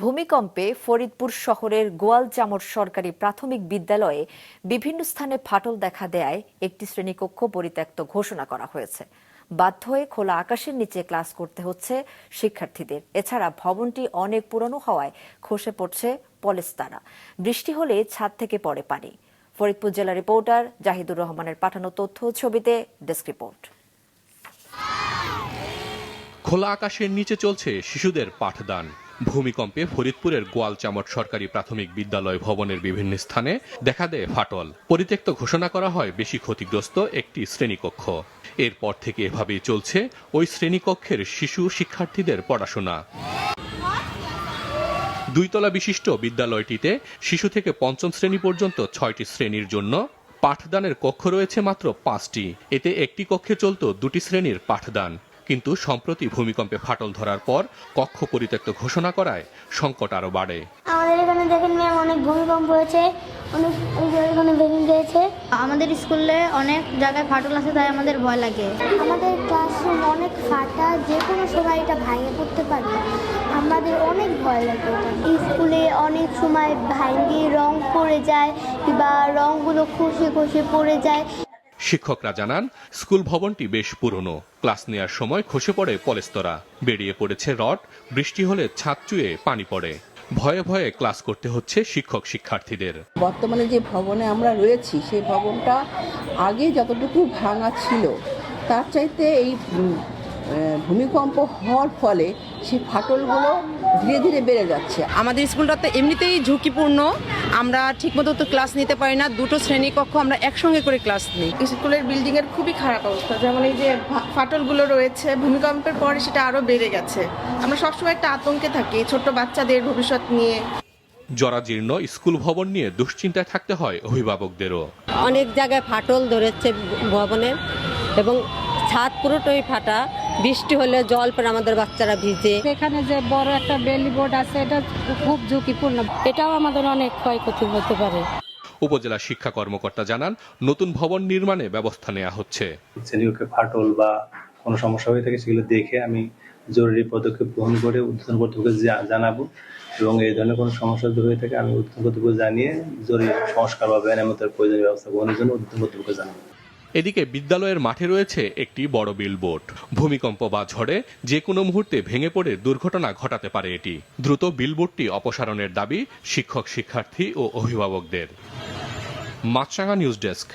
ভূমিকম্পে ফরিদপুর শহরের গোয়ালচামর সরকারি প্রাথমিক বিদ্যালয়ে বিভিন্ন স্থানে ফাটল দেখা দেয় একটি শ্রেণীকক্ষ পরিত্যক্ত ঘোষণা করা হয়েছে। বাধ্য হয়ে খোলা আকাশের নিচে ক্লাস করতে হচ্ছে শিক্ষার্থীদের। এছাড়া ভবনটি অনেক পুরনো হওয়ায় খসে পড়ছে পলেস্তারা। বৃষ্টি হলে ছাদ থেকে পড়ে পানি। ফরিদপুর জেলা রিপোর্টার জাহিদুর রহমানের পাঠানো তথ্য ছবিতে ডেস্ক রিপোর্ট। খোলা আকাশের নিচে চলছে শিশুদের পাঠদান। ভূমিকম্পে ফরিদপুরের গোয়ালচামট সরকারি প্রাথমিক বিদ্যালয় ভবনের বিভিন্ন স্থানে দেখা দেয় ফাটল। পরিত্যক্ত ঘোষণা করা হয় বেশি ক্ষতিগ্রস্ত একটি শ্রেণীকক্ষ। এরপর থেকে এভাবেই চলছে ওই শ্রেণীকক্ষের শিশু শিক্ষার্থীদের পড়াশোনা। 2 তলা বিশিষ্ট বিদ্যালয়টিতে শিশু থেকে পঞ্চম শ্রেণী পর্যন্ত 6টি শ্রেণীর জন্য পাঠদানের কক্ষ রয়েছে মাত্র 5টি। এতে একটি কক্ষে চলত 2টি শ্রেণীর পাঠদান। কিন্তু সম্প্রতি ভূমিকম্পে ফাটল ধরার পর কক্ষ পরিত্যক্ত ঘোষণা করায় সংকট আরো বাড়ে। আমাদের এখানে দেখেন ম্যাম, অনেক ভূমিকম্প হয়েছে, অনেক এখানে ভেঙে গিয়েছে। আমাদের স্কুলে অনেক জায়গায় ফাটল আছে, তাই আমাদের ভয় লাগে। আমাদের ক্লাসরুম অনেক ফাটা, যে কোনো সময় এটা ভেঙে পড়তে পারে। আমাদের অনেক ভয় লাগে। স্কুলে অনেক সময় ভেঙে রং পড়ে যায় বা রংগুলো খসে খসে পড়ে যায়। শিক্ষকরা জানান, স্কুল ভবনটি বেশ পুরনো। ক্লাস নেওয়ার সময় খসে পড়ে পলেস্তরা, বেরিয়ে পড়েছে রড। বৃষ্টি হলে ছাদ চুয়ে পানি পড়ে। ভয়ে ভয়ে ক্লাস করতে হচ্ছে শিক্ষক শিক্ষার্থীদের। বর্তমানে যে ভবনে আমরা রয়েছি সেই ভবনটা আগে যতটুকু ভাঙা ছিল তার চাইতে এই ভূমিকম্প হওয়ার ফলে সেই ফাটলগুলো ধীরে ধীরে বেড়ে যাচ্ছে। আমাদের স্কুলটা তো এমনিতেই ঝুঁকিপূর্ণ, আমরা ঠিকমতো তো ক্লাস নিতে পারি না। 2টো শ্রেণীকক্ষ আমরা একসঙ্গে করে ক্লাস নিই। স্কুলের বিল্ডিং এর খুবই খারাপ অবস্থা, যেমন এই যে ফাটলগুলো রয়েছে, ভূমিকম্পের পরে সেটা আরো বেড়ে গেছে। আমরা সবসময় একটা আতঙ্কে থাকি ছোট্ট বাচ্চাদের ভবিষ্যৎ নিয়ে। জরাজীর্ণ স্কুল ভবন নিয়ে দুশ্চিন্তায় থাকতে হয় অভিভাবকদেরও। অনেক জায়গায় ফাটল ধরেছে ভবনের এবং ছাদ পুরোটাই ফাটা। বৃষ্টি হলে জল পড়ে আমাদের বাচ্চারা ভিজে। এখানে যে বড় একটা বেলি বোর্ড আছে, এটা খুব ঝুঁকিপূর্ণ, এটাও আমাদের অনেক ক্ষয়ক্ষতি হতে পারে। উপজেলা শিক্ষা কর্মকর্তা জানান, নতুন ভবন নির্মাণে ব্যবস্থা নেওয়া হচ্ছে। শ্রেণীকক্ষে ফাটল বা কোনো সমস্যা হয়ে থাকে সেগুলো দেখে আমি জরুরি পদক্ষেপ গ্রহণ করে ঊর্ধ্বতন কর্তৃপক্ষকে জানাবো এবং এই ধরনের কোনো সমস্যা যদি হয়ে থাকে আমি ঊর্ধ্বতন কর্তৃপক্ষকে জানিয়ে জরুরি সংস্কার বা মেরামতের প্রয়োজনীয় ব্যবস্থা গ্রহণের জন্য ঊর্ধ্বতন কর্তৃপক্ষকে জানাবো। এদিকে বিদ্যালয়ের মাঠে রয়েছে একটি বড় বিলবোর্ড। ভূমিকম্প বা ঝড়ে যে কোনো মুহূর্তে ভেঙে পড়ে দুর্ঘটনা ঘটাতে পারে এটি। দ্রুত বিলবোর্ডটি অপসারণের দাবি শিক্ষক শিক্ষার্থী ও অভিভাবকদের। মাছরাঙা নিউজ ডেস্ক।